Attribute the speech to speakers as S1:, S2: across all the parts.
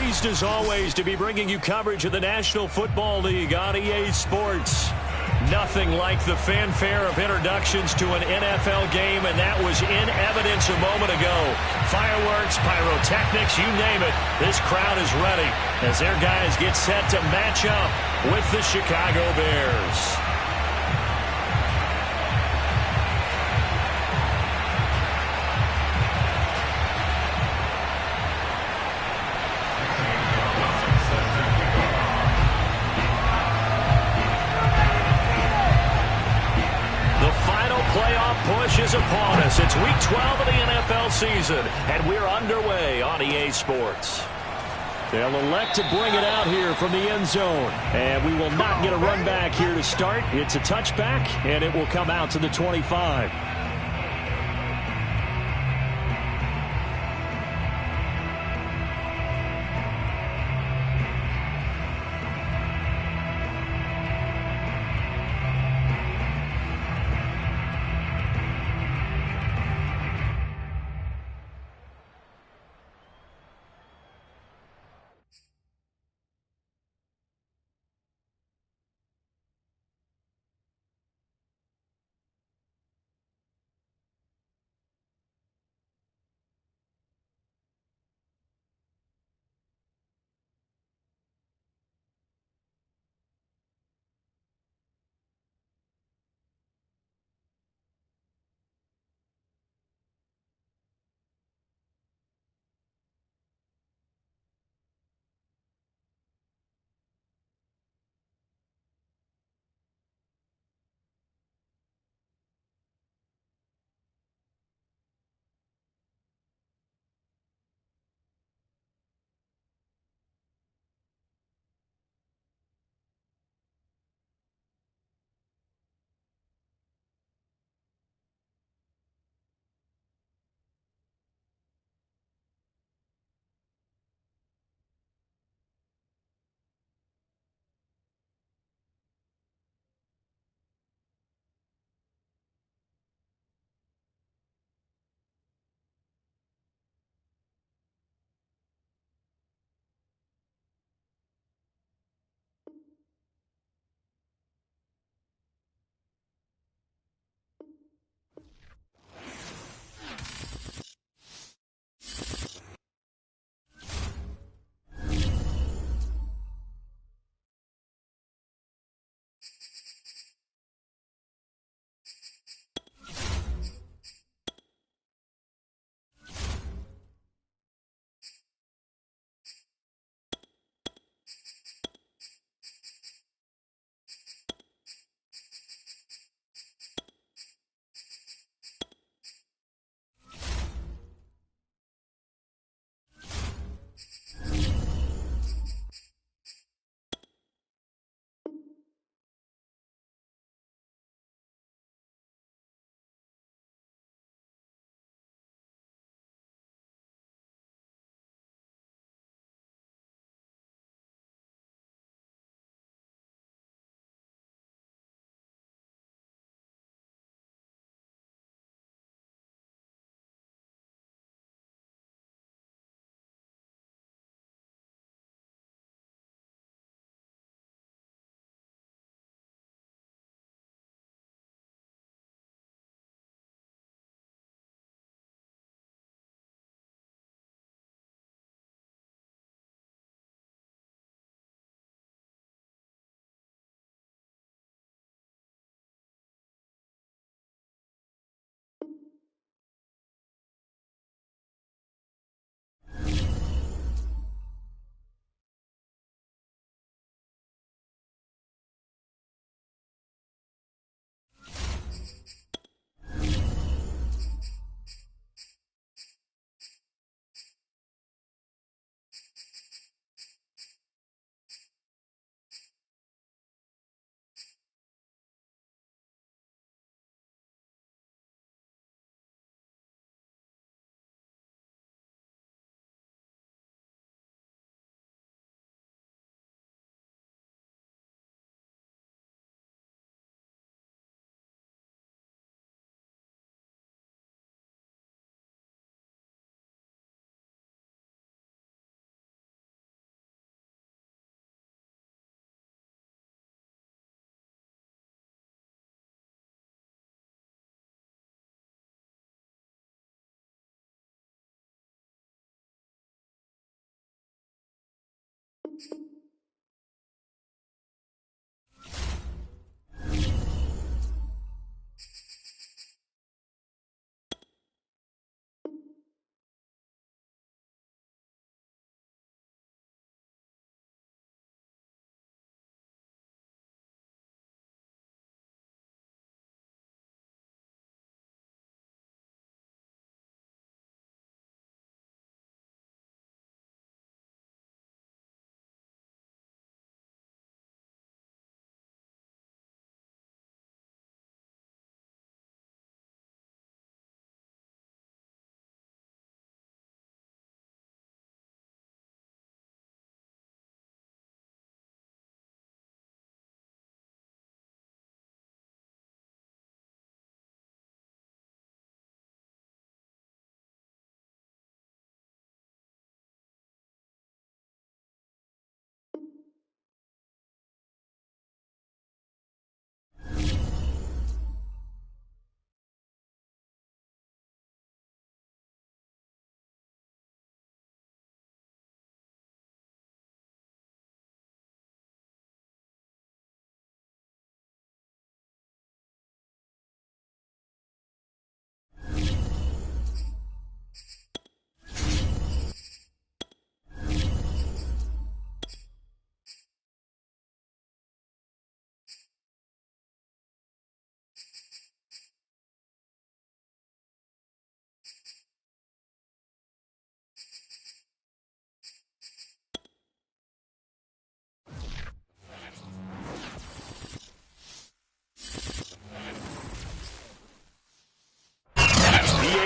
S1: Pleased as always to be bringing you coverage of the National Football League on EA Sports. Nothing like the fanfare of introductions to an NFL game, and that was in evidence a moment ago. Fireworks, pyrotechnics, you name it. This crowd is ready as their guys get set to match up with the Chicago Bears. Push is upon us. It's week 12 of the NFL season, and we're underway on EA Sports. They'll elect to bring it out here from the end zone, and we will not get a run back here to start. It's a touchback, and it will come out to the 25.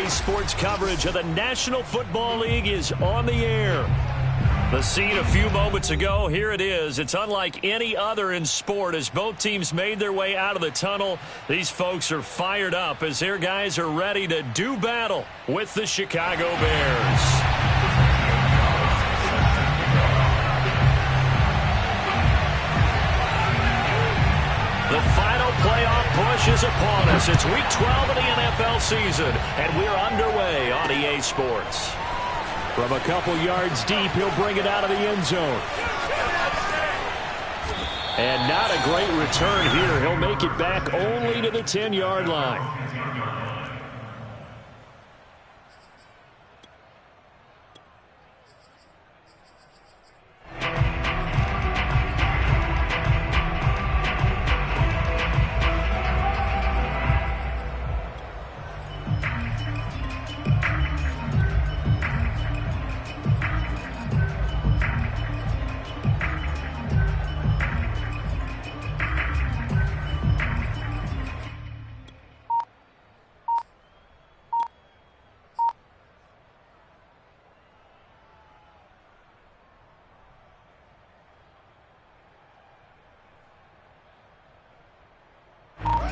S1: Sports coverage of the National Football League is on the air. The scene a few moments ago, here it is. It's unlike any other in sport as both teams made their way out of the tunnel. These folks are fired up as their guys are ready to do battle with the Chicago Bears. The final playoff push is upon us. It's Week 12 of the NFL season, and we're underway on EA Sports.
S2: From a couple yards deep, he'll bring it out of the end zone.
S1: And not a great return here. He'll make it back only to the 10-yard line.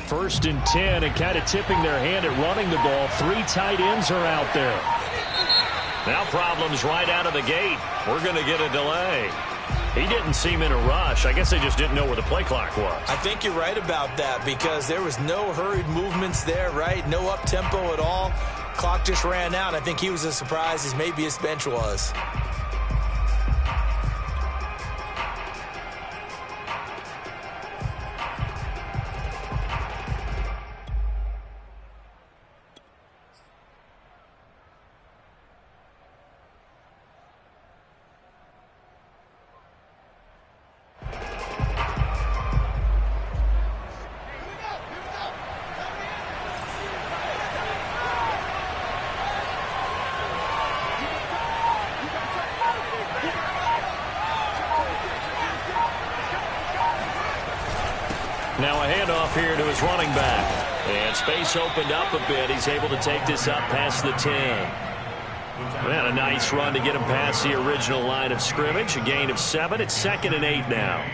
S1: First and 10, and kind of tipping their hand at running the ball. 3 tight ends are out there. Now problems right out of the gate. We're going to get a delay. He didn't seem in a rush. I guess they just didn't know where the play clock was.
S3: I think you're right about that because there was no hurried movements there, right? No up-tempo at all. Clock just ran out. I think he was as surprised as maybe his bench was.
S1: Now a handoff here to his running back. And space opened up a bit. He's able to take this up past the 10. And a nice run to get him past the original line of scrimmage. A gain of 7. It's 2nd and 8 now.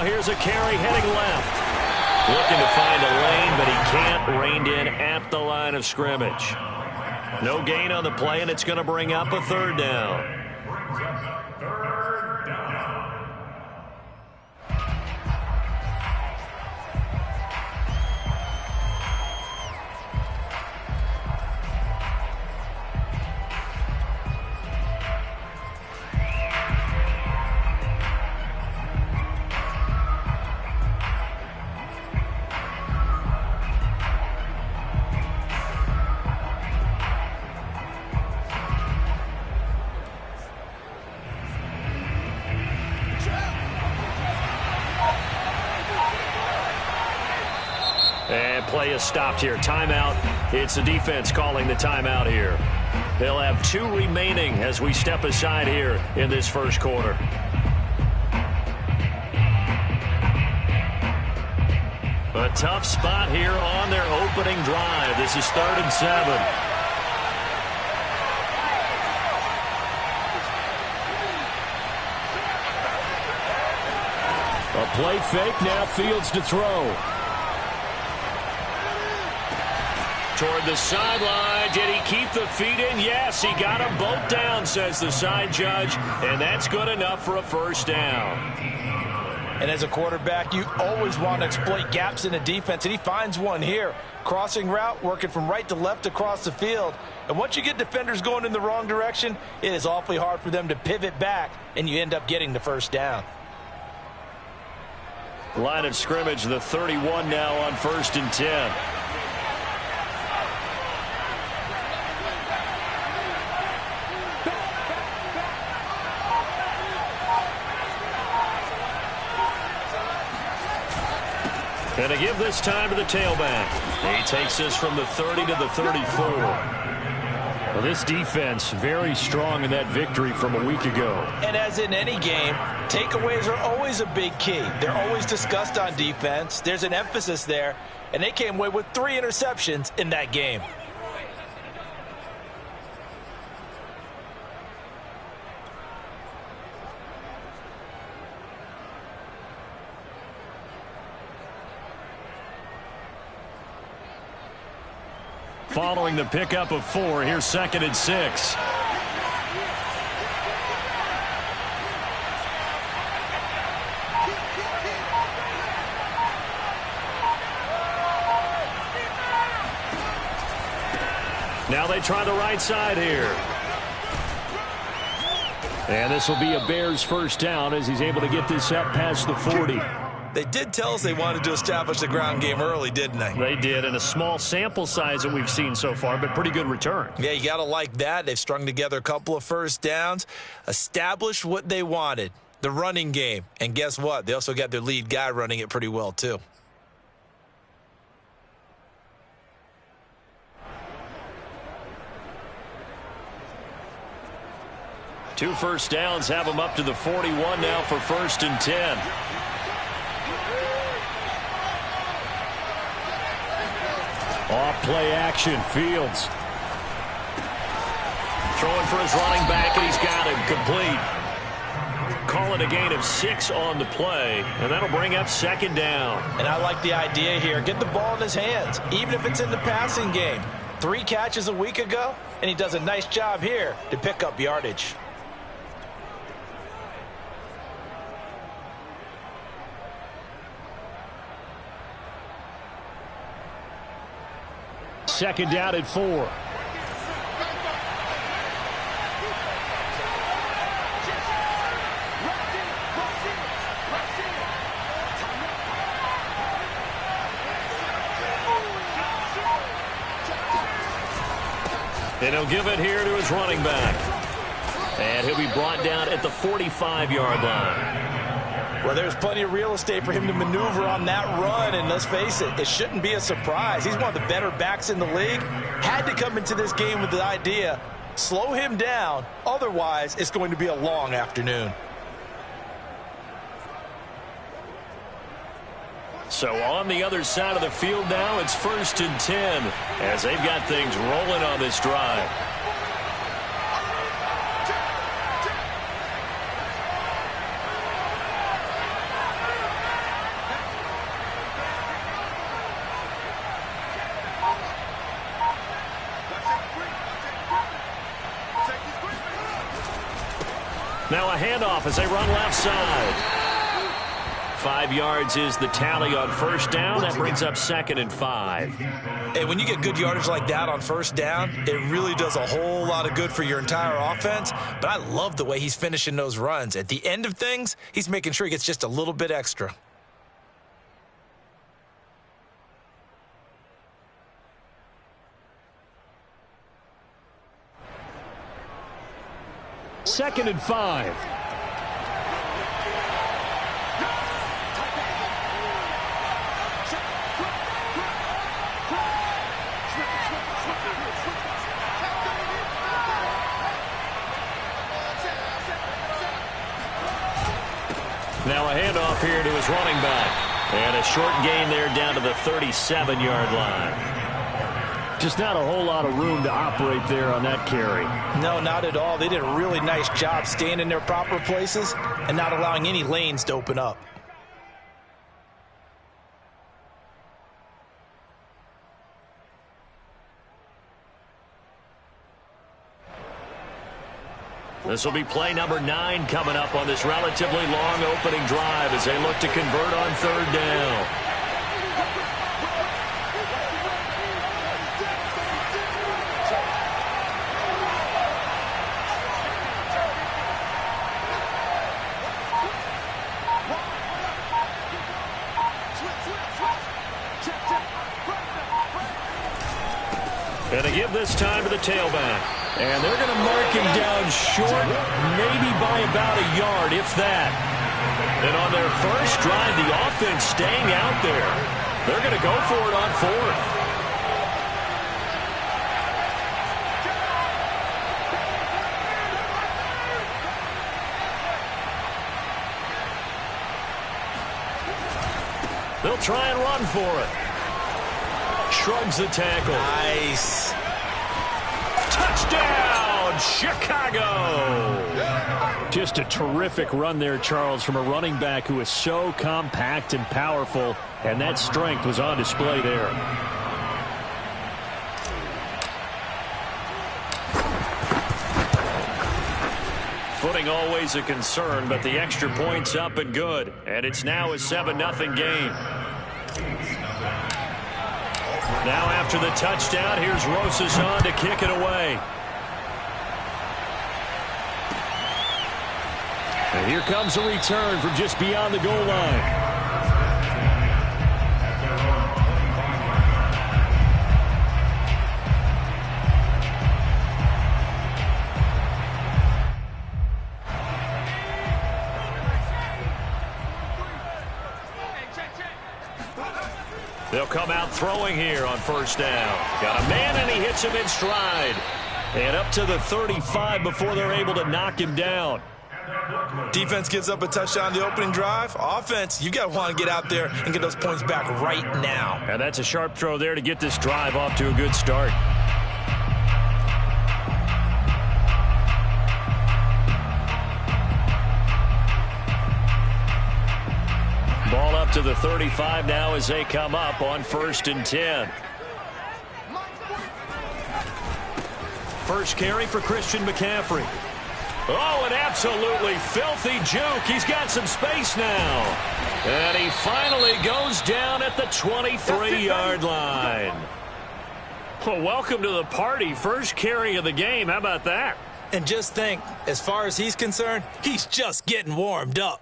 S1: Now here's a carry heading left. Looking to find a lane, but he can't. Reined in at the line of scrimmage. No gain on the play, and it's going to bring up a third down. And play is stopped here. Timeout. It's the defense calling the timeout here. They'll have 2 remaining as we step aside here in this first quarter. A tough spot here on their opening drive. This is 3rd and 7.
S2: A play fake, now Fields to throw.
S1: Toward the sideline. Did he keep the feet in? Yes, he got them both down, says the side judge, and that's good enough for a first down.
S3: And as a quarterback, you always want to exploit gaps in a defense, and he finds one here. Crossing route, working from right to left across the field. And once you get defenders going in the wrong direction, it is awfully hard for them to pivot back, and you end up getting the first down.
S1: Line of scrimmage, the 31 now on 1st and 10. And to give this time to the tailback. He takes us from the 30 to the 34.
S2: Well, this defense very strong in that victory from a week ago.
S3: And as in any game, takeaways are always a big key. They're always discussed on defense. There's an emphasis there, and they came away with 3 interceptions in that game.
S1: Following the pickup of 4, here's 2nd and 6. Now they try the right side here.
S2: And this will be a Bears first down as he's able to get this up past the 40.
S3: They did tell us they wanted to establish the ground game early, didn't they?
S1: They did, and a small sample size that we've seen so far, but pretty good return.
S3: Yeah, you got to like that. They've strung together a couple of first downs, established what they wanted, the running game. And guess what? They also got their lead guy running it pretty well, too.
S1: Two first downs have them up to the 41 now for 1st and 10.
S2: Off play action, Fields.
S1: Throwing for his running back, and he's got him complete. Call it a gain of 6 on the play, and that'll bring up 2nd down.
S3: And I like the idea here. Get the ball in his hands, even if it's in the passing game. 3 catches a week ago, and he does a nice job here to pick up yardage.
S2: Second down at 4.
S1: And he'll give it here to his running back. And he'll be brought down at the 45-yard line.
S3: Well, there's plenty of real estate for him to maneuver on that run, and let's face it, it shouldn't be a surprise. He's one of the better backs in the league. Had to come into this game with the idea, slow him down, otherwise it's going to be a long afternoon.
S1: So on the other side of the field now, it's 1st and 10 as they've got things rolling on this drive. Now a handoff as they run left side. 5 yards is the tally on first down. That brings up 2nd and 5.
S3: Hey, when you get good yardage like that on first down, it really does a whole lot of good for your entire offense. But I love the way he's finishing those runs. At the end of things, he's making sure he gets just a little bit extra.
S2: Second and 5.
S1: Now a handoff here to his running back. And a short gain there down to the 37-yard line.
S2: Just not a whole lot of room to operate there on that carry.
S3: No, not at all. They did a really nice job staying in their proper places and not allowing any lanes to open up.
S1: This will be play number 9 coming up on this relatively long opening drive as they look to convert on 3rd down. And they give this time to the tailback. And they're going to mark him down short, maybe by about a yard, if that. And on their first drive, the offense staying out there. They're going to go for it on 4th. They'll try and run for it. Shrugs the tackle.
S3: Nice.
S1: Touchdown, Chicago!
S2: Just a terrific run there, Charles, from a running back who is so compact and powerful, and that strength was on display there.
S1: Footing always a concern, but the extra point's up and good. And it's now a 7-0 game. Now after the touchdown, here's Rosas on to kick it away.
S2: And here comes a return from just beyond the goal line.
S1: They'll come out throwing here on first down. Got a man, and he hits him in stride. And up to the 35 before they're able to knock him down.
S3: Defense gives up a touchdown on the opening drive. Offense, you got to want to get out there and get those points back right now.
S1: And that's a sharp throw there to get this drive off to a good start. Ball up to the 35 now as they come up on 1st and 10. First carry for Christian McCaffrey. Oh, an absolutely filthy juke. He's got some space now. And he finally goes down at the 23-yard line. Well, welcome to the party. First carry of the game. How about that?
S3: And just think, as far as he's concerned, he's just getting warmed up.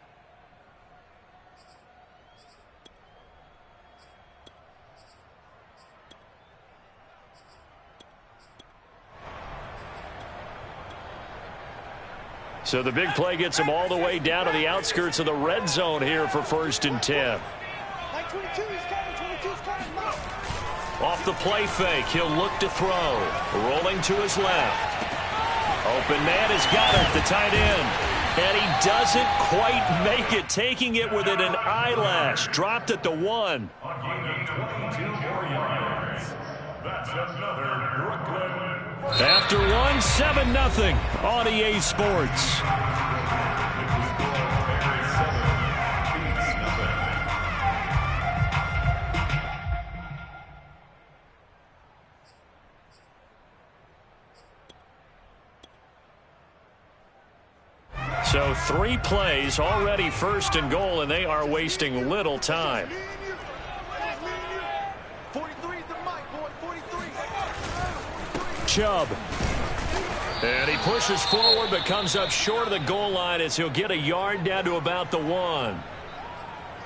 S1: So the big play gets him all the way down to the outskirts of the red zone here for 1st and 10. Off the play fake, he'll look to throw. Rolling to his left. Open man has got it, the tight end. And he doesn't quite make it, taking it within an eyelash. Dropped at the 1.
S4: That's another Brooklyn.
S1: After 1, 7-0 on EA Sports. So 3 plays already first and goal, and they are wasting little time.
S5: 43 is the mic, boy. 43.
S2: Chubb.
S1: And he pushes forward but comes up short of the goal line as he'll get a yard down to about the 1.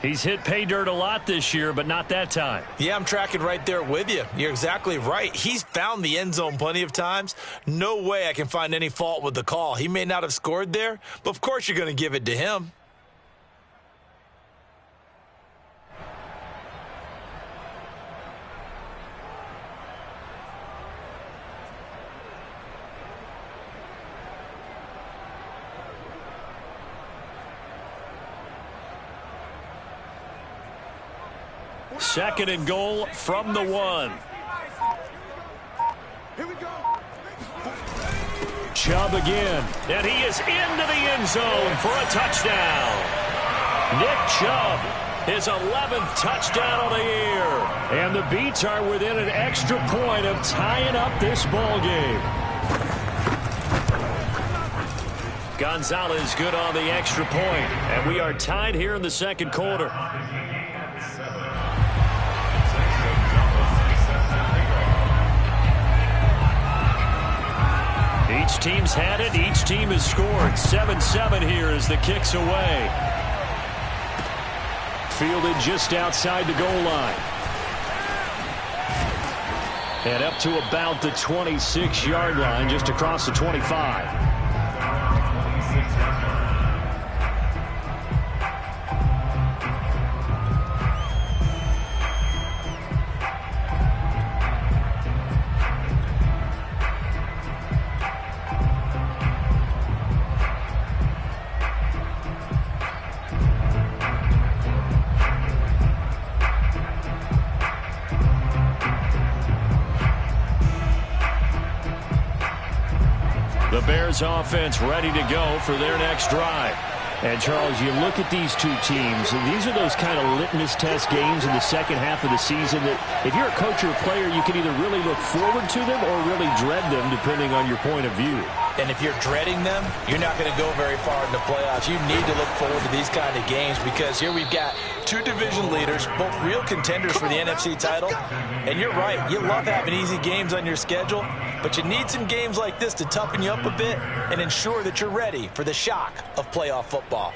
S2: He's hit pay dirt a lot this year, but not that time.
S3: Yeah, I'm tracking right there with you. You're exactly right. He's found the end zone plenty of times. No way I can find any fault with the call. He may not have scored there, but of course you're going to give it to him.
S1: Second and goal from the 1.
S5: Here we go.
S2: Chubb again.
S1: And he is into the end zone for a touchdown. Nick Chubb, his 11th touchdown of the year.
S2: And the Beats are within an extra point of tying up this ball game.
S1: Gonzalez good on the extra point. And we are tied here in the second quarter. Each team's had it. Each team has scored. 7-7 here as the kick's away.
S2: Fielded just outside the goal line. And up to about the 26-yard line, just across the 25.
S1: The Bears offense ready to go for their next drive.
S2: And, Charles, you look at these two teams, and these are those kind of litmus test games in the second half of the season that if you're a coach or a player, you can either really look forward to them or really dread them, depending on your point of view.
S3: And if you're dreading them, you're not going to go very far in the playoffs. You need to look forward to these kind of games because here we've got 2 division leaders, both real contenders for the NFC title. And you're right, you love having easy games on your schedule, but you need some games like this to toughen you up a bit and ensure that you're ready for the shock of playoff football.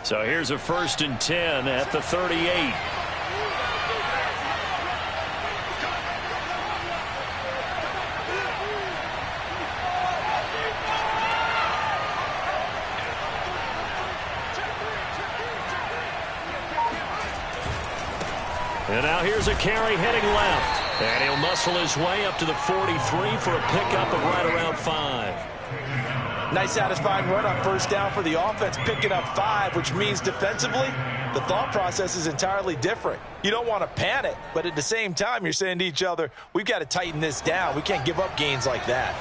S1: So here's a 1st and 10 at the 38. And now here's a carry heading left. And he'll muscle his way up to the 43 for a pickup of right around 5.
S3: Nice satisfying run on 1st down for the offense, picking up 5, which means defensively, the thought process is entirely different. You don't want to panic, but at the same time, you're saying to each other, we've got to tighten this down. We can't give up gains like that.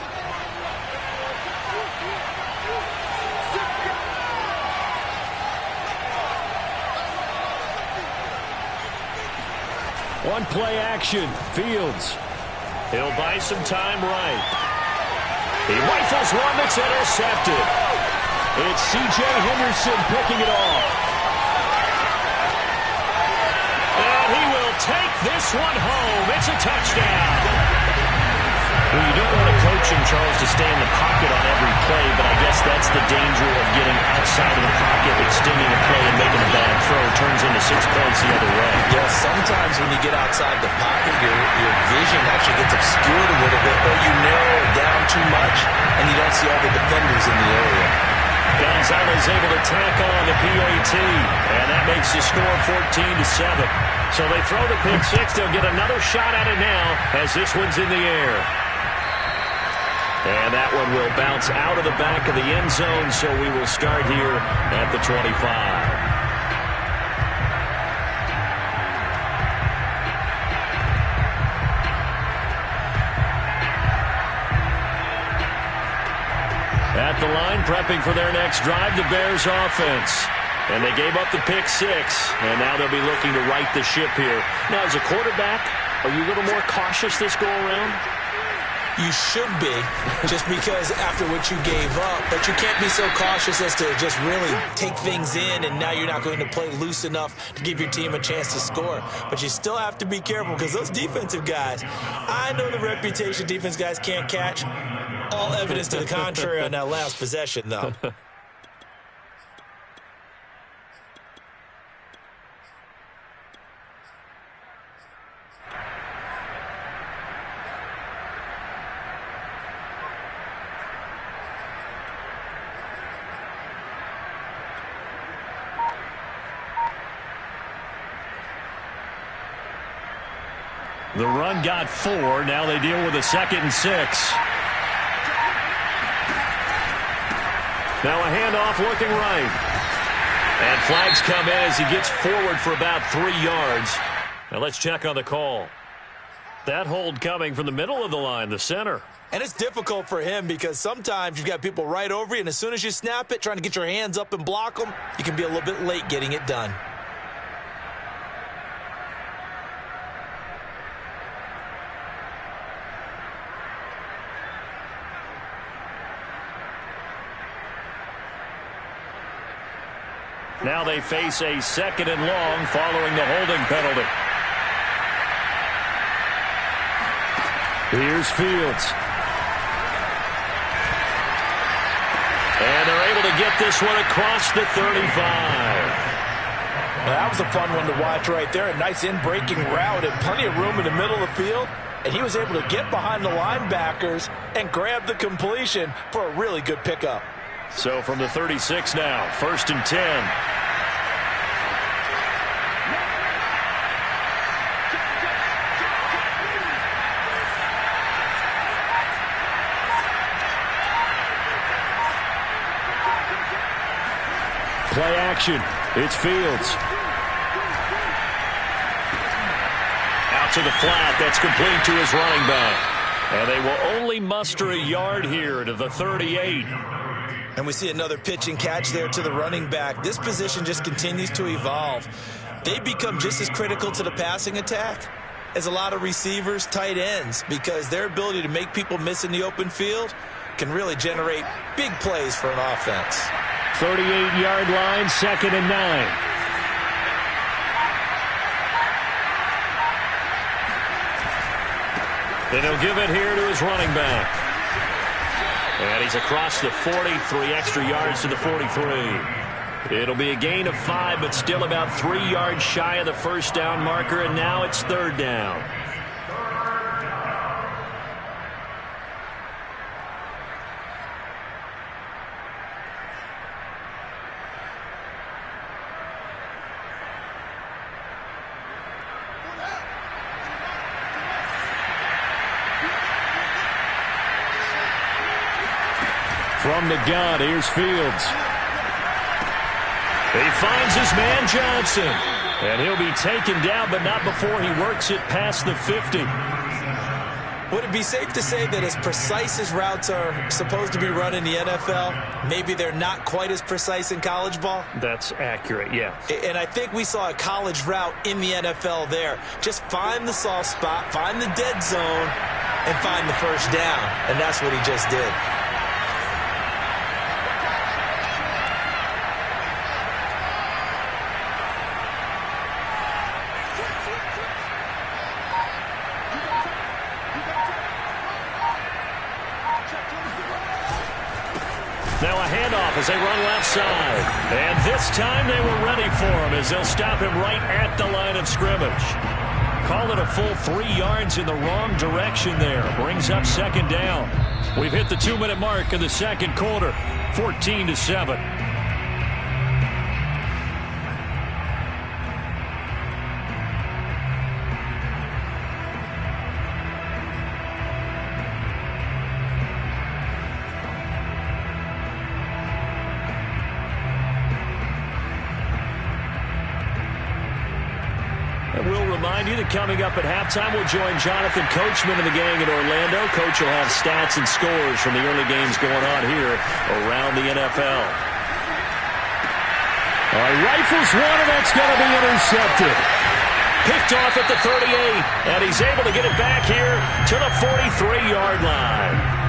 S2: One play action. Fields.
S1: He'll buy some time right. He rifles one that's intercepted.
S2: It's C.J. Henderson picking it off.
S1: And he will take this one home. It's a touchdown. Well, you don't want a coach in Charles to stay in the pocket on every play, but I guess that's the danger of getting outside of the pocket, extending a play and making a bad throw. Turns into 6 points the other way.
S3: Yeah, sometimes when you get outside the pocket, your vision actually gets obscured a little bit, or you narrow it down too much, and you don't see all the defenders in the area.
S1: Gonzalez able to tack on the PAT, and that makes the score 14-7. So they throw the pick 6. They'll get another shot at it now as this one's in the air. And that one will bounce out of the back of the end zone, so we will start here at the 25. At the line, prepping for their next drive, the Bears offense. And they gave up the pick 6, and now they'll be looking to right the ship here.
S2: Now, as a quarterback, are you a little more cautious this go-around?
S3: You should be, just because after what you gave up. But you can't be so cautious as to just really take things in, and now you're not going to play loose enough to give your team a chance to score. But you still have to be careful, because those defensive guys, I know the reputation defense guys can't catch. All evidence to the contrary on that last possession, though.
S1: The run got 4. Now they deal with a 2nd and 6. Now a handoff looking right. And flags come in as he gets forward for about 3 yards. Now let's check on the call. That hold coming from the middle of the line, the center.
S3: And it's difficult for him because sometimes you've got people right over you, and as soon as you snap it, trying to get your hands up and block them, you can be a little bit late getting it done.
S1: Now they face a 2nd and long following the holding penalty. Here's Fields. And they're able to get this one across the 35.
S3: Well, that was a fun one to watch right there. A nice in-breaking route and plenty of room in the middle of the field. And he was able to get behind the linebackers and grab the completion for a really good pickup.
S1: So from the 36 now, 1st and 10. Play action. It's Fields. Out to the flat. That's complete to his running back. And they will only muster a yard here to the 38.
S3: And we see another pitch and catch there to the running back. This position just continues to evolve. They become just as critical to the passing attack as a lot of receivers, tight ends, because their ability to make people miss in the open field can really generate big plays for an offense.
S1: 38-yard line, 2nd and 9. Then he'll give it here to his running back. And he's across the 40, 3 extra yards to the 43. It'll be a gain of 5, but still about 3 yards shy of the first down marker, and now it's 3rd down. From the gun, here's Fields. He finds his man Johnson. And he'll be taken down, but not before he works it past the 50.
S3: Would it be safe to say that as precise as routes are supposed to be run in the NFL, maybe they're not quite as precise in college ball?
S1: That's accurate, yeah.
S3: And I think we saw a college route in the NFL there. Just find the soft spot, find the dead zone, and find the first down. And that's what he just did.
S1: Now a handoff as they run left side. And this time they were ready for him as they'll stop him right at the line of scrimmage. Call it a full 3 yards in the wrong direction there. Brings up 2nd down. We've hit the 2-minute mark in the 2nd quarter. 14-7. We'll remind you that coming up at halftime, we'll join Jonathan Coachman and the gang in Orlando. Coach will have stats and scores from the early games going on here around the NFL.
S2: All right, rifles one, and that's going to be intercepted.
S1: Picked off at the 38, and he's able to get it back here to the 43-yard line.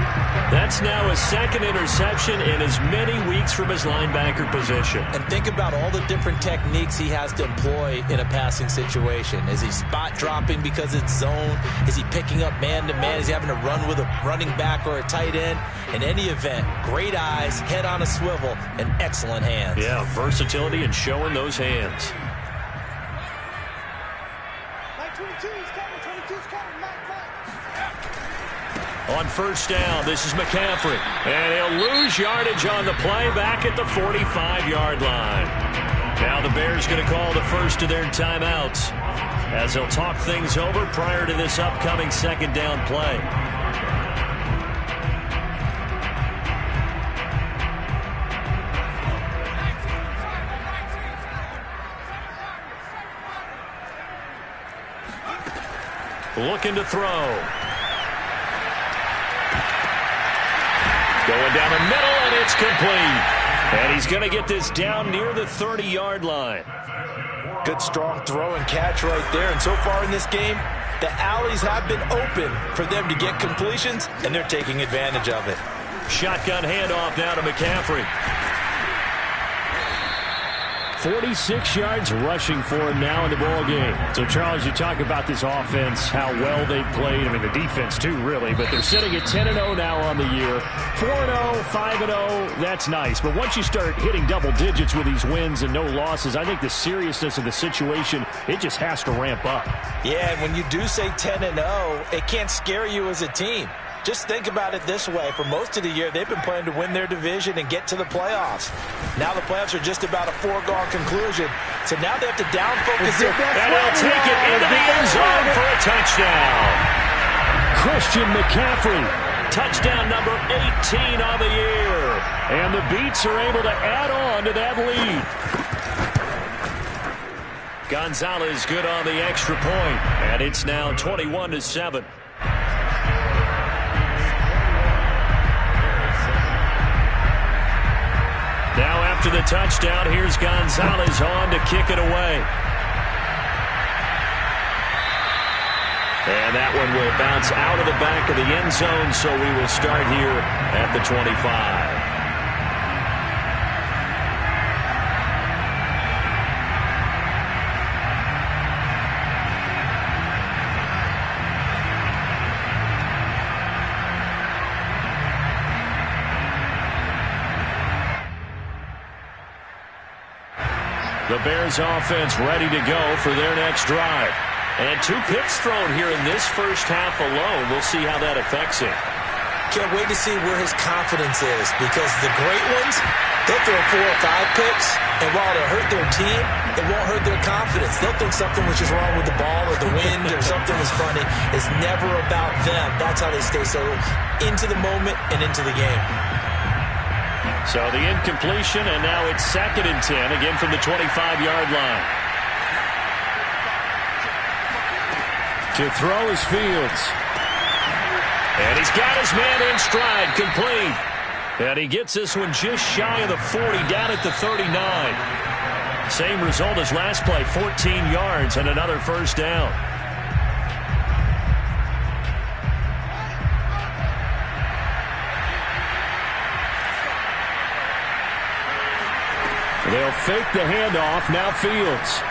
S1: That's now his second interception in as many weeks from his linebacker position.
S3: And think about all the different techniques he has to employ in a passing situation. Is he spot dropping because it's zone? Is he picking up man-to-man? Is he having to run with a running back or a tight end? In any event, great eyes, head on a swivel, and excellent hands.
S1: Yeah, versatility and showing those hands.
S5: Mike 22 is coming. 22 is coming. Mike.
S1: On first down, this is McCaffrey. And he'll lose yardage on the play back at the 45-yard line. Now the Bears going to call the first of their timeouts as they'll talk things over prior to this upcoming second down play. Looking to throw. Going down the middle, and it's complete. And he's going to get this down near the 30-yard line.
S3: Good, strong throw and catch right there. And so far in this game, the alleys have been open for them to get completions, and they're taking advantage of it.
S1: Shotgun handoff now to McCaffrey.
S2: 46 yards rushing for him now in the ball game. So, Charles, you talk about this offense, how well they've played. I mean, the defense, too, really. But they're sitting at 10-0 now on the year. 4-0, 5-0, that's nice. But once you start hitting double digits with these wins and no losses, I think the seriousness of the situation, it just has to ramp up.
S3: Yeah, and when you do say 10-0, it can't scare you as a team. Just think about it this way. For most of the year, they've been playing to win their division and get to the playoffs. Now the playoffs are just about a foregone conclusion. So now they have to down-focus it.
S1: And they'll take it into the end zone for a touchdown.
S2: Christian McCaffrey.
S1: Touchdown number 18 on the year.
S2: And the Beats are able to add on to that lead.
S1: Gonzalez good on the extra point. And it's now 21-7. Now after the touchdown, here's Gonzalez on to kick it away. And that one will bounce out of the back of the end zone, so we will start here at the 25. The Bears offense ready to go for their next drive. And 2 picks thrown here in this first half alone. We'll see how that affects him.
S3: Can't wait to see where his confidence is, because the great ones, they'll throw 4 or 5 picks, and while it'll hurt their team, it won't hurt their confidence. They'll think something was just wrong with the ball or the wind or something was funny. It's never about them. That's how they stay so into the moment and into the game.
S1: So the incompletion, and now it's 2nd and 10, again from the 25-yard line.
S2: To throw is Fields.
S1: And he's got his man in stride, complete. And he gets this one just shy of the 40, down at the 39. Same result as last play, 14 yards and another first down.
S2: They'll fake the handoff. Now Fields.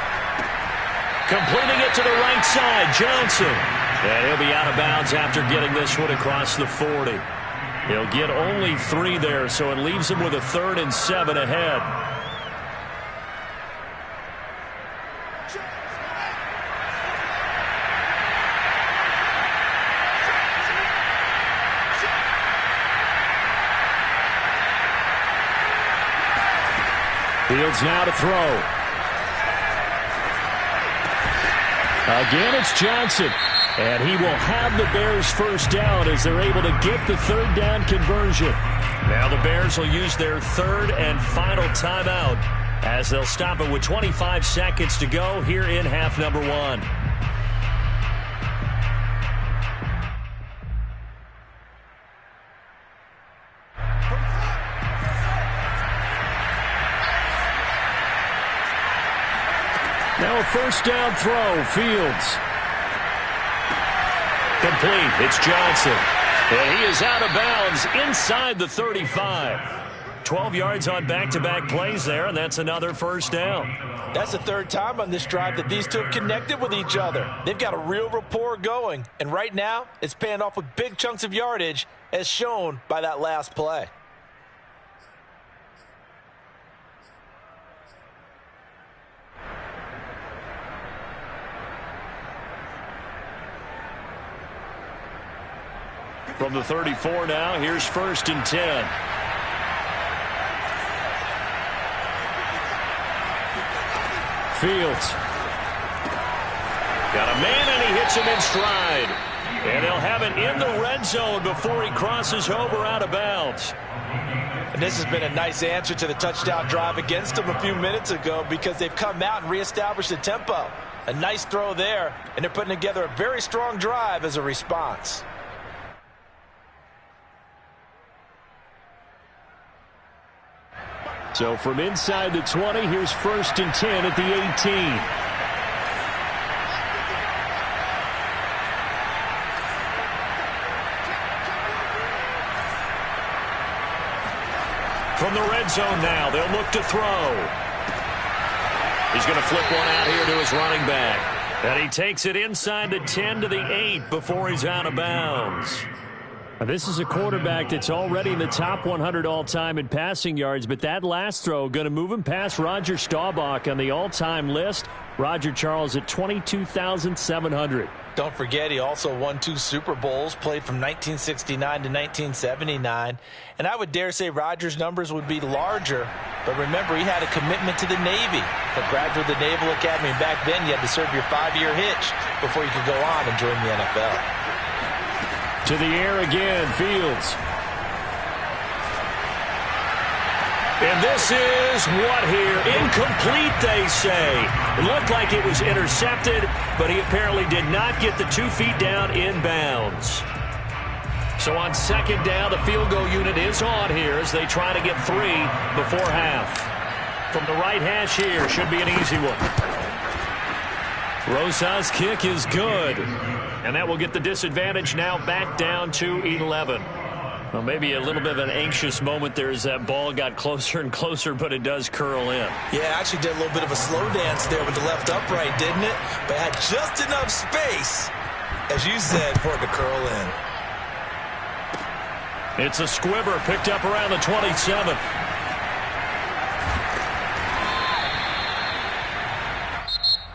S1: Completing it to the right side, Johnson. And he'll be out of bounds after getting this one across the 40. He'll get only 3 there, so it leaves him with a 3rd and 7 ahead.
S2: Fields now to throw. Again, it's Johnson. And he will have the Bears first down as they're able to get the 3rd down conversion.
S1: Now the Bears will use their 3rd and final timeout as they'll stop it with 25 seconds to go here in half number 1.
S2: Now a first down throw. Fields.
S1: Complete. It's Johnson. And he is out of bounds inside the 35. 12 yards on back-to-back plays there, and that's another first down.
S3: That's the third time on this drive that these two have connected with each other. They've got a real rapport going, and right now it's paying off with big chunks of yardage as shown by that last play.
S1: From the 34 now, here's 1st and 10.
S2: Fields.
S1: Got a man, and he hits him in stride. And they'll have it in the red zone before he crosses over out of bounds.
S3: And this has been a nice answer to the touchdown drive against them a few minutes ago because they've come out and reestablished the tempo. A nice throw there, and they're putting together a very strong drive as a response.
S2: So from inside the 20, here's 1st and 10 at the 18.
S1: From the red zone now, they'll look to throw. He's going to flip one out here to his running back. And he takes it inside the 10 to the 8 before he's out of bounds.
S2: This is a quarterback that's already in the top 100 all-time in passing yards, but that last throw going to move him past Roger Staubach on the all-time list. Roger Charles at 22,700.
S3: Don't forget, he also won 2 Super Bowls, played from 1969 to 1979. And I would dare say Roger's numbers would be larger, but remember, he had a commitment to the Navy. A graduate of the Naval Academy, and back then you had to serve your 5-year hitch before you could go on and join the NFL.
S2: To the air again, Fields.
S1: And this is what here? Incomplete, they say. It looked like it was intercepted, but he apparently did not get the 2 feet down in bounds. So on 2nd down, the field goal unit is on here as they try to get 3 before half. From the right hash here, should be an easy one. Rosas' kick is good. And that will get the disadvantage now back down to 11. Well, maybe a little bit of an anxious moment there as that ball got closer and closer, but it does curl in.
S3: Yeah, actually did a little bit of a slow dance there with the left upright, didn't it? But had just enough space, as you said, for it to curl in.
S1: It's a squibber picked up around the 27th.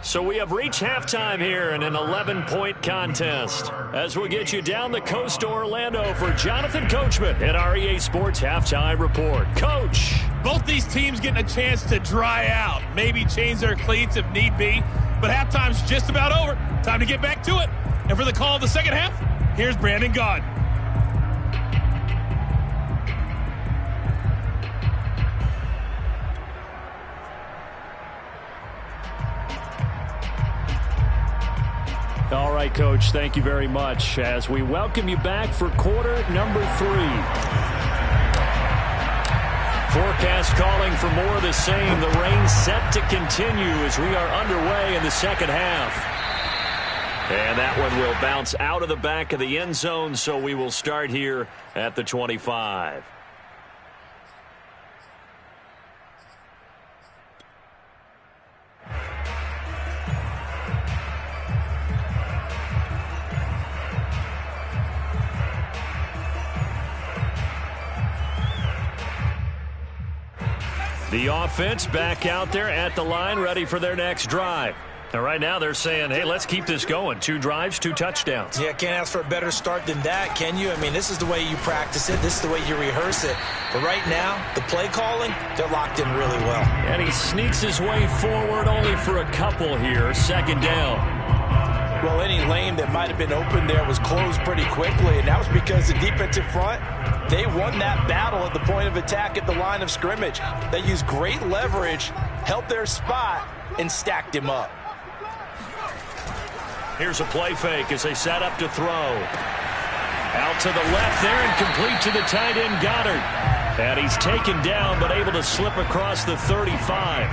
S1: So we have reached halftime here in an 11-point contest. As we'll get you down the coast to Orlando for Jonathan Coachman at our EA Sports Halftime Report. Coach!
S6: Both these teams getting a chance to dry out, maybe change their cleats if need be. But halftime's just about over. Time to get back to it. And for the call of the second half, here's Brandon Gaud.
S2: All right, Coach, thank you very much as we welcome you back for quarter number 3.
S1: Forecast calling for more of the same. The rain set to continue as we are underway in the second half. And that one will bounce out of the back of the end zone, so we will start here at the 25. The offense back out there at the line, ready for their next drive. And right now they're saying, hey, let's keep this going. 2 drives, 2 touchdowns.
S3: Yeah, can't ask for a better start than that, can you? I mean, this is the way you practice it. This is the way you rehearse it. But right now, the play calling, they're locked in really well.
S1: And he sneaks his way forward only for a couple here. 2nd down.
S3: Well, any lane that might have been open there was closed pretty quickly, and that was because the defensive front, they won that battle at the point of attack at the line of scrimmage. They used great leverage, helped their spot, and stacked him up.
S1: Here's a play fake as they set up to throw. Out to the left there and complete to the tight end Goddard. And he's taken down but able to slip across the 35.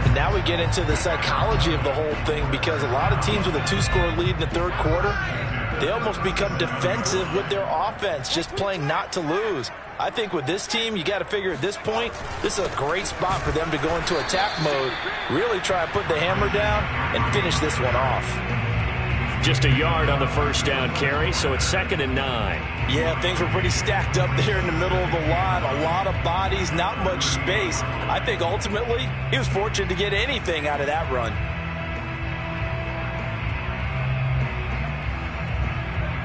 S3: And now we get into the psychology of the whole thing, because a lot of teams with a 2-score lead in the third quarter, they almost become defensive with their offense, just playing not to lose. I think with this team, you got to figure at this point, this is a great spot for them to go into attack mode, really try and put the hammer down and finish this one off.
S1: Just a yard on the first down carry, so it's 2nd and 9.
S3: Yeah, things were pretty stacked up there in the middle of the line. A lot of bodies, not much space. I think ultimately he was fortunate to get anything out of that run.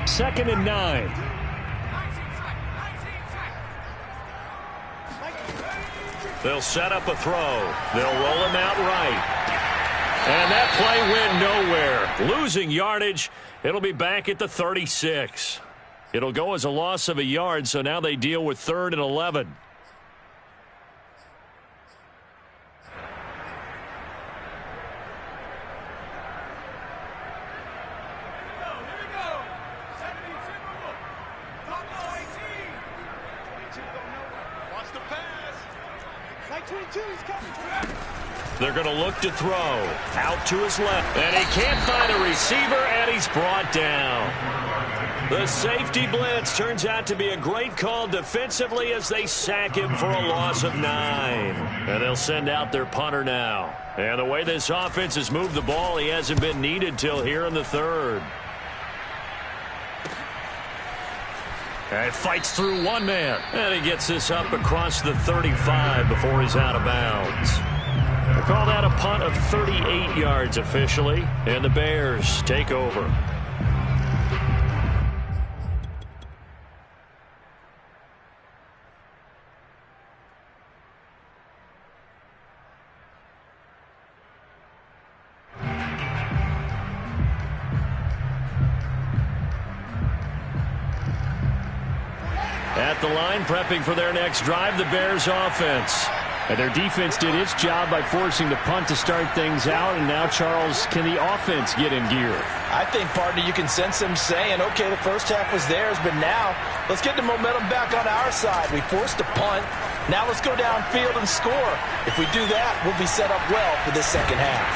S1: Second and 9. They'll set up a throw. They'll roll him out right. And that play went nowhere. Losing yardage. It'll be back at the 36. It'll go as a loss of a yard, so now they deal with 3rd and 11. They're going to look to throw. Out to his left. And he can't find a receiver, and he's brought down. The safety blitz turns out to be a great call defensively as they sack him for a loss of 9. And they'll send out their punter now. And the way this offense has moved the ball, he hasn't been needed till here in the 3rd. And fights through one man. And he gets this up across the 35 before he's out of bounds. They call that a punt of 38 yards officially, and the Bears take over. At the line, prepping for their next drive, the Bears offense. And their defense did its job by forcing the punt to start things out. And now, Charles, can the offense get in gear?
S3: I think, partner, you can sense them saying, okay, the first half was theirs, but now let's get the momentum back on our side. We forced a punt. Now let's go downfield and score. If we do that, we'll be set up well for this second half.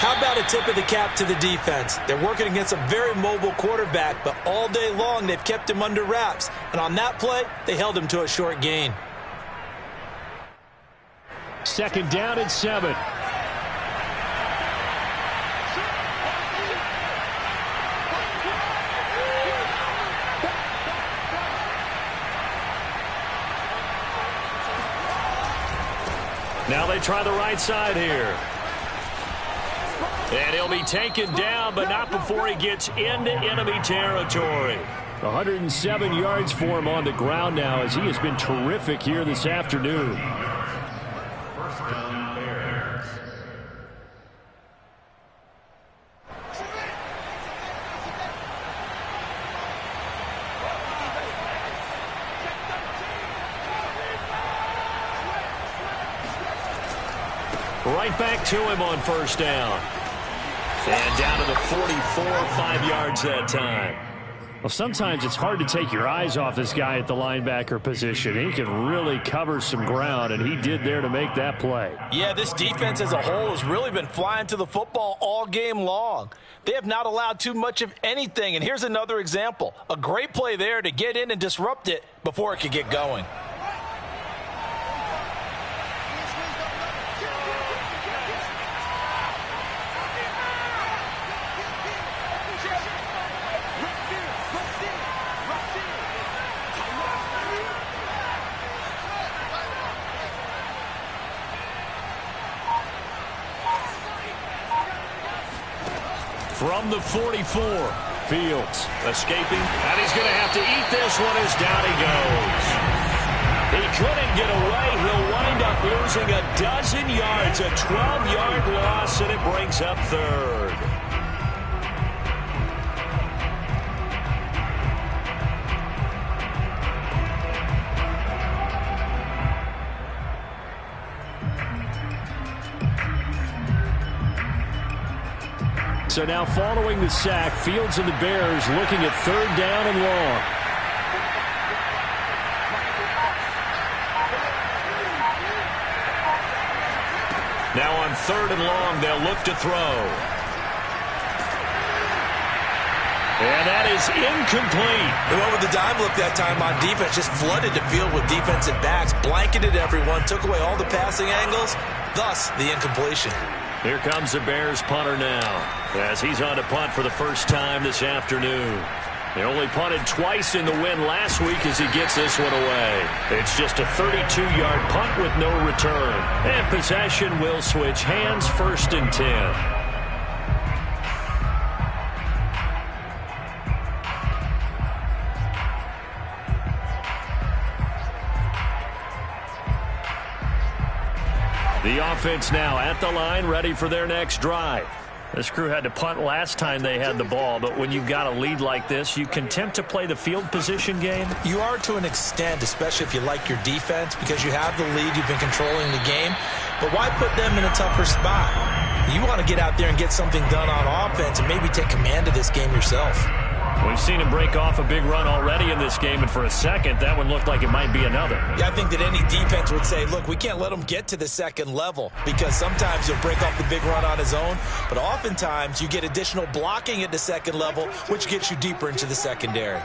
S3: How about a tip of the cap to the defense? They're working against a very mobile quarterback, but all day long they've kept him under wraps. And on that play, they held him to a short gain.
S1: 2nd down and 7. Now they try the right side here. And he'll be taken down, but not before he gets into enemy territory. 107 yards for him on the ground now, as he has been terrific here this afternoon.
S4: First down, Bears.
S1: Right back to him on first down. And down to the 44, 5 yards that time.
S2: Well, sometimes it's hard to take your eyes off this guy at the linebacker position. He can really cover some ground, and he did there to make that play.
S3: Yeah, this defense as a whole has really been flying to the football all game long. They have not allowed too much of anything, and here's another example. A great play there to get in and disrupt it before it could get going.
S1: From the 44, Fields escaping, and he's going to have to eat this one as down he goes. He couldn't get away. He'll wind up losing a dozen yards, a 12-yard loss, and it brings up 3rd. So now following the sack, Fields and the Bears looking at 3rd down and long. 3rd and long. They'll look to throw. And that is incomplete.
S3: They went with the dime look that time on defense. Just flooded the field with defensive backs. Blanketed everyone. Took away all the passing angles. Thus, the incompletion.
S1: Here comes the Bears punter now, as he's on to punt for the first time this afternoon. They only punted twice in the win last week as he gets this one away. It's just a 32-yard punt with no return. And possession will switch hands, 1st and 10. The offense now at the line, ready for their next drive. This crew had to punt last time they had the ball, but when you've got a lead like this, you can tempt to play the field position game.
S3: You are to an extent, especially if you like your defense, because you have the lead, you've been controlling the game. But why put them in a tougher spot? You want to get out there and get something done on offense and maybe take command of this game yourself.
S1: We've seen him break off a big run already in this game, and for a second, that one looked like it might be another.
S3: Yeah, I think that any defense would say, look, we can't let him get to the second level, because sometimes he'll break off the big run on his own, but oftentimes you get additional blocking at the second level, which gets you deeper into the secondary.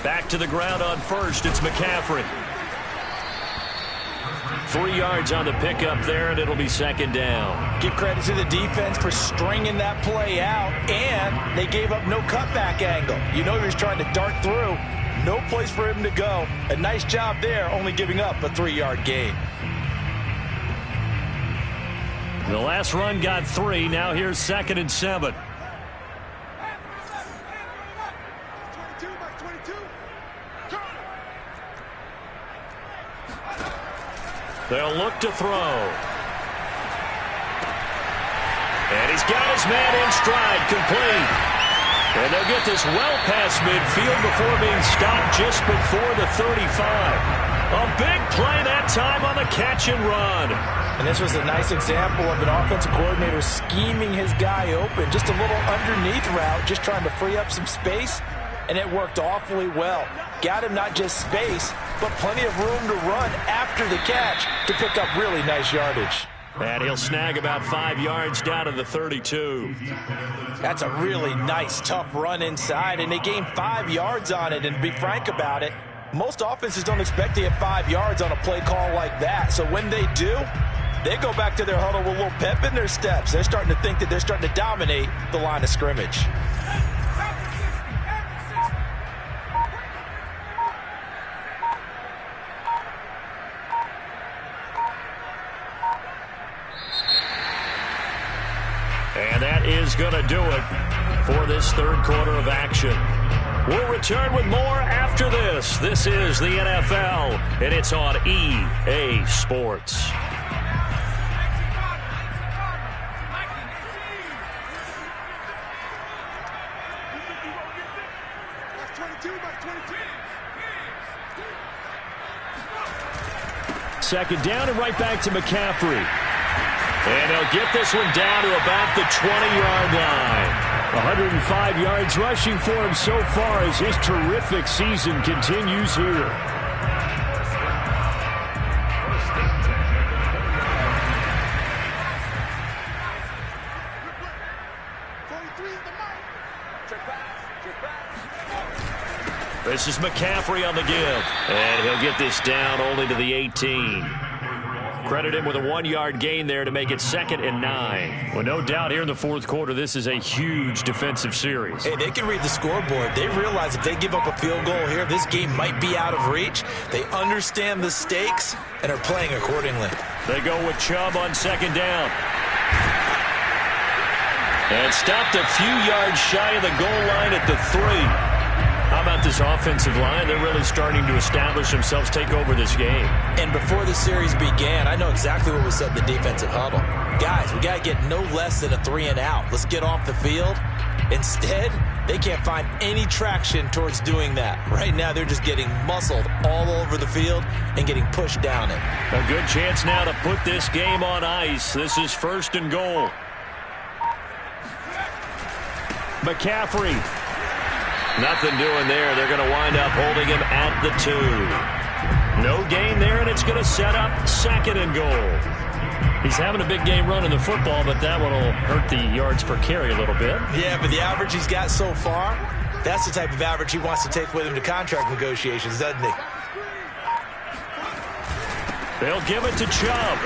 S1: Back to the ground on 1st, it's McCaffrey. 3 yards on the pickup there, and it'll be 2nd down.
S3: Give credit to the defense for stringing that play out, and they gave up no cutback angle. You know he was trying to dart through. No place for him to go. A nice job there, only giving up a 3-yard gain.
S1: The last run got 3. Now here's 2nd and 7. They'll look to throw. And he's got his man in stride, complete. And they'll get this well past midfield before being stopped just before the 35. A big play that time on the catch and run.
S3: And this was a nice example of an offensive coordinator scheming his guy open. Just a little underneath route, just trying to free up some space. And it worked awfully well. Got him not just space, but plenty of room to run after the catch to pick up really nice yardage.
S1: And he'll snag about 5 yards down to the 32.
S3: That's a really nice, tough run inside, and they gained 5 yards on it. And to be frank about it, most offenses don't expect to get 5 yards on a play call like that. So when they do, they go back to their huddle with a little pep in their steps. They're starting to think that they're starting to dominate the line of scrimmage.
S1: And that is going to do it for this 3rd quarter of action. We'll return with more after this. This is the NFL, and it's on EA Sports. Second down and right back to McCaffrey. And they'll get this one down to about the 20-yard line. 105 yards rushing for him so far as his terrific season continues here. This is McCaffrey on the give. And he'll get this down only to the 18. Credit him with a 1-yard gain there to make it 2nd and 9. Well, no doubt here in the 4th quarter, this is a huge defensive series.
S3: Hey, they can read the scoreboard. They realize if they give up a field goal here, this game might be out of reach. They understand the stakes and are playing accordingly.
S1: They go with Chubb on 2nd down. And stopped a few yards shy of the goal line at the 3. How about this offensive line? They're really starting to establish themselves, take over this game.
S3: And before the series began, I know exactly what was said in the defensive huddle. Guys, we got to get no less than a 3 and out. Let's get off the field. Instead, they can't find any traction towards doing that. Right now, they're just getting muscled all over the field and getting pushed down it.
S1: A good chance now to put this game on ice. This is 1st and goal. McCaffrey. Nothing doing there. They're going to wind up holding him at the 2. No gain there, and it's going to set up 2nd and goal.
S2: He's having a big game running the football, but that one will hurt the yards per carry a little bit.
S3: Yeah, but the average he's got so far, that's the type of average he wants to take with him to contract negotiations, doesn't he?
S1: They'll give it to Chubb.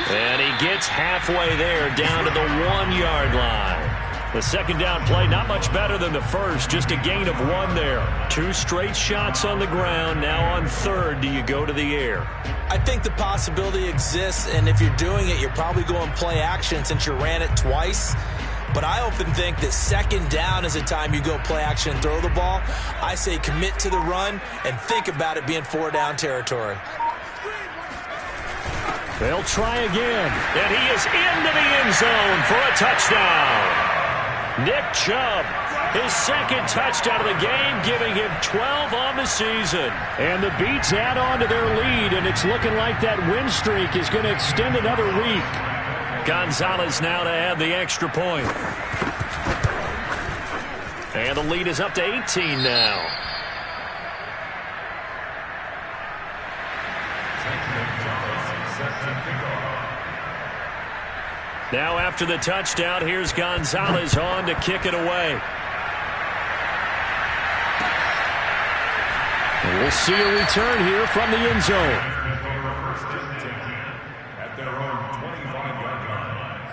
S1: And he gets halfway there, down to the 1-yard line. The second down play, not much better than the first, just a gain of 1 there. 2 straight shots on the ground. Now on 3rd, do you go to the air?
S3: I think the possibility exists, and if you're doing it, you're probably going play action since you ran it twice. But I often think that 2nd down is the time you go play action and throw the ball. I say commit to the run and think about it being 4-down territory.
S1: They'll try again, and he is into the end zone for a touchdown. Nick Chubb, his 2nd touchdown of the game, giving him 12 on the season.
S2: And the Beats add on to their lead, and it's looking like that win streak is going to extend another week.
S1: Gonzalez now to add the extra point. And the lead is up to 18 now. Now after the touchdown, here's Gonzalez on to kick it away.
S2: And we'll see a return here from the end zone.
S4: At their own 25-yard line.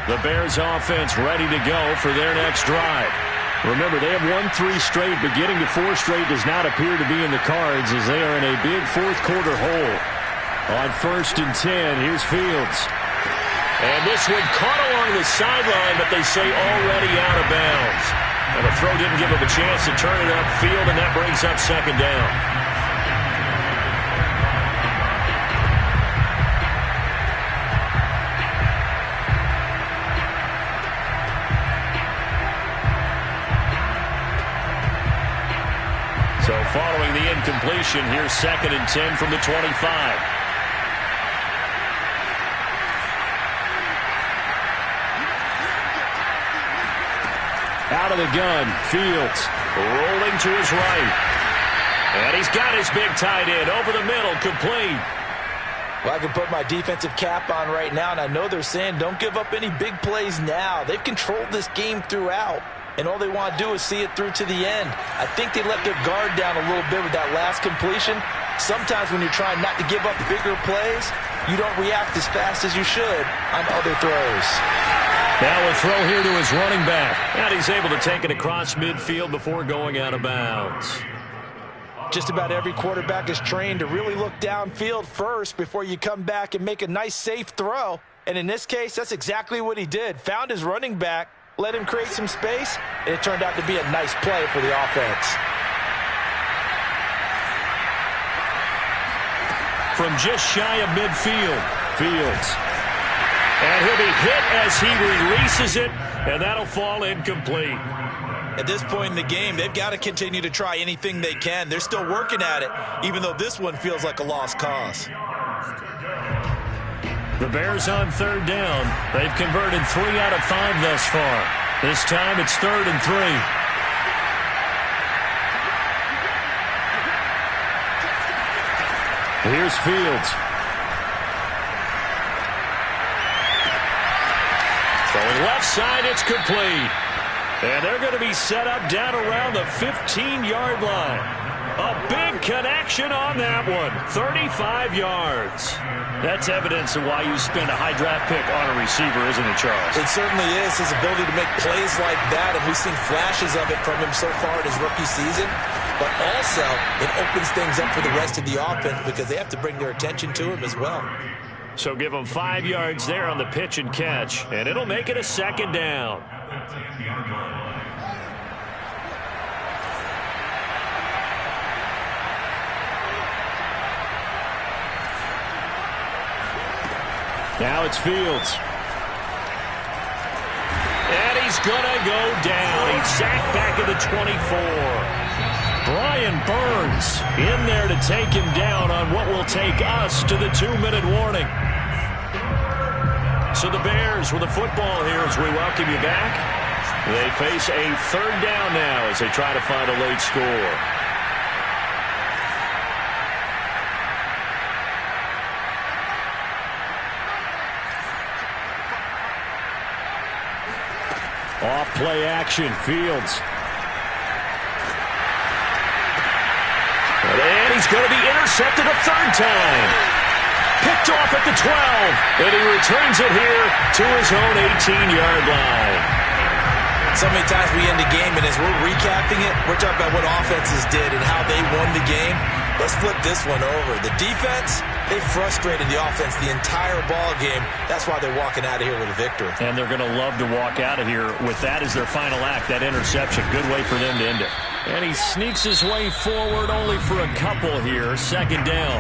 S1: The Bears offense ready to go for their next drive.
S2: Remember, they have won 3 straight, but getting to 4 straight does not appear to be in the cards as they are in a big 4th quarter hole. On 1st and 10, here's Fields.
S1: And this one caught along the sideline, but they say already out of bounds. And the throw didn't give him a chance to turn it upfield, and that brings up 2nd down. So following the incompletion, here's 2nd and 10 from the 25.
S2: Out of the gun, Fields.
S1: Rolling to his right. And he's got his big tight end over the middle, complete.
S3: Well, I can put my defensive cap on right now, and I know they're saying don't give up any big plays now. They've controlled this game throughout, and all they want to do is see it through to the end. I think they let their guard down a little bit with that last completion. Sometimes when you're trying not to give up bigger plays, you don't react as fast as you should on other throws.
S1: Now a throw here to his running back. And he's able to take it across midfield before going out of bounds.
S3: Just about every quarterback is trained to really look downfield first before you come back and make a nice, safe throw. And in this case, that's exactly what he did. Found his running back, let him create some space, and it turned out to be a nice play for the offense.
S1: From just shy of midfield, Fields. And he'll be hit as he releases it, and that'll fall incomplete.
S3: At this point in the game, they've got to continue to try anything they can. They're still working at it, even though this one feels like a lost cause.
S1: The Bears on 3rd down. They've converted 3 out of 5 thus far. This time it's 3rd and 3.
S2: Here's Fields.
S1: Throwing left side, it's complete. And they're going to be set up down around the 15-yard line. A big connection on that one. 35 yards. That's evidence of why you spend a high draft pick on a receiver, isn't it, Charles?
S3: It certainly is. His ability to make plays like that, and we've seen flashes of it from him so far in his rookie season. But also, it opens things up for the rest of the offense because they have to bring their attention to him as well.
S1: So give him 5 yards there on the pitch and catch, and it'll make it a 2nd down. Now it's Fields. And he's he's going to go down. He's sacked back at the 24. Brian Burns in there to take him down on what will take us to the 2-minute warning. So the Bears with the football here as we welcome you back. They face a 3rd down now as they try to find a late score. Off play action, Fields. And he's going to be intercepted a 3rd time. Picked off at the 12. And he returns it here to his own 18-yard line.
S3: So many times we end the game, and as we're recapping it, we're talking about what offenses did and how they won the game. Let's flip this one over. The defense, they frustrated the offense the entire ball game. That's why they're walking out of here with a victory. And they're going to love to walk out of here with that as their final act, that interception. Good way for them to end it.
S1: And he sneaks his way forward only for a couple here. 2nd down.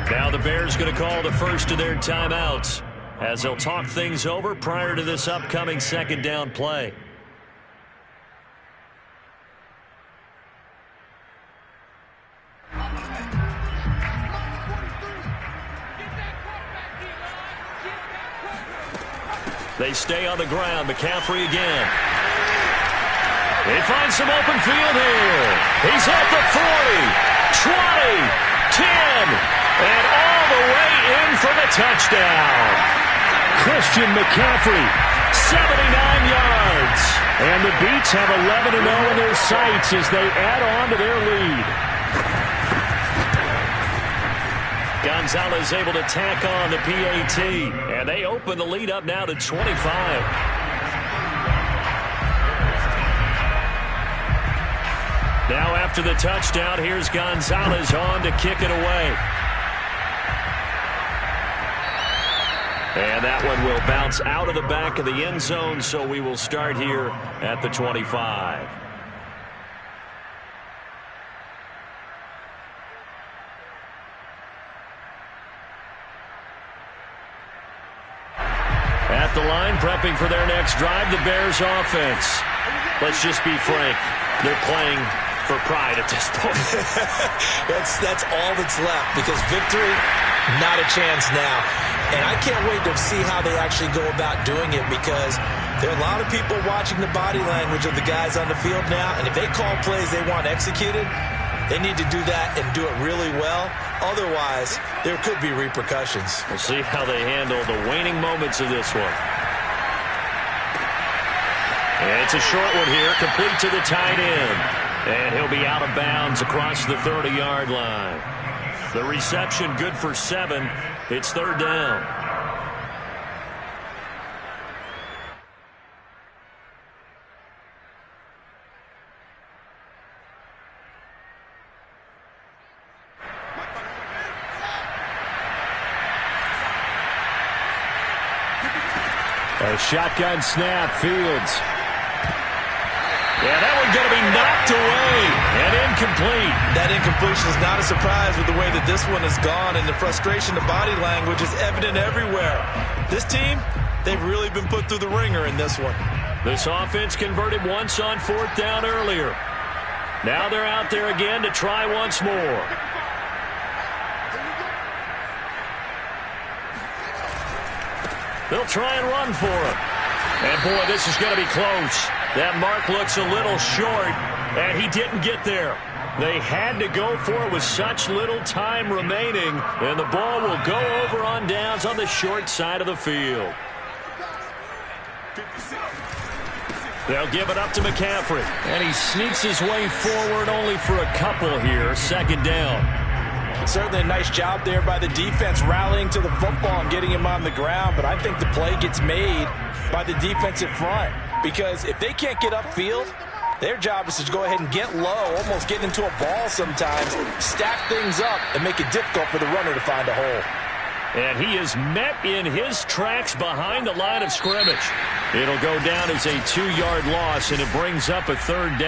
S1: Now the Bears going to call the first of their timeouts as they'll talk things over prior to this upcoming 2nd down play. They stay on the ground. McCaffrey again. They find some open field here. He's at the 40, 20, 10, and all the way in for the touchdown.
S2: Christian McCaffrey,
S1: 79 yards.
S2: And the Beats have 11-0 in their sights as they add on to their lead.
S1: Gonzalez able to tack on the PAT, and they open the lead up now to 25. Now after the touchdown, here's Gonzalez on to kick it away. And that one will bounce out of the back of the end zone, so we will start here at the 25. At the line, prepping for their next drive, the Bears offense. Let's just be frank. They're playing for pride at this point.
S3: That's all that's left, because victory, not a chance now. And I can't wait to see how they actually go about doing it, because there are a lot of people watching the body language of the guys on the field now, and if they call plays they want executed, they need to do that and do it really well. Otherwise, there could be repercussions.
S1: We'll see how they handle the waning moments of this one. And it's a short one here, complete to the tight end. And he'll be out of bounds across the 30-yard line. The reception good for 7. It's 3rd down.
S2: A shotgun snap, Fields.
S1: Yeah, that one's going to be knocked away and incomplete.
S3: That incompletion is not a surprise with the way that this one has gone, and the frustration of body language is evident everywhere. This team, they've really been put through the ringer in this one.
S1: This offense converted once on 4th down earlier. Now they're out there again to try once more. They'll try and run for him. And, boy, this is going to be close. That mark looks a little short, and he didn't get there. They had to go for it with such little time remaining, and the ball will go over on downs on the short side of the field. They'll give it up to McCaffrey, and he sneaks his way forward only for a couple here. 2nd down.
S3: Certainly a nice job there by the defense rallying to the football and getting him on the ground, but I think the play gets made by the defensive front, because if they can't get upfield, their job is to go ahead and get low, almost get into a ball sometimes, stack things up, and make it difficult for the runner to find a hole.
S1: And he is met in his tracks behind the line of scrimmage. It'll go down as a 2-yard loss, and it brings up a 3rd down.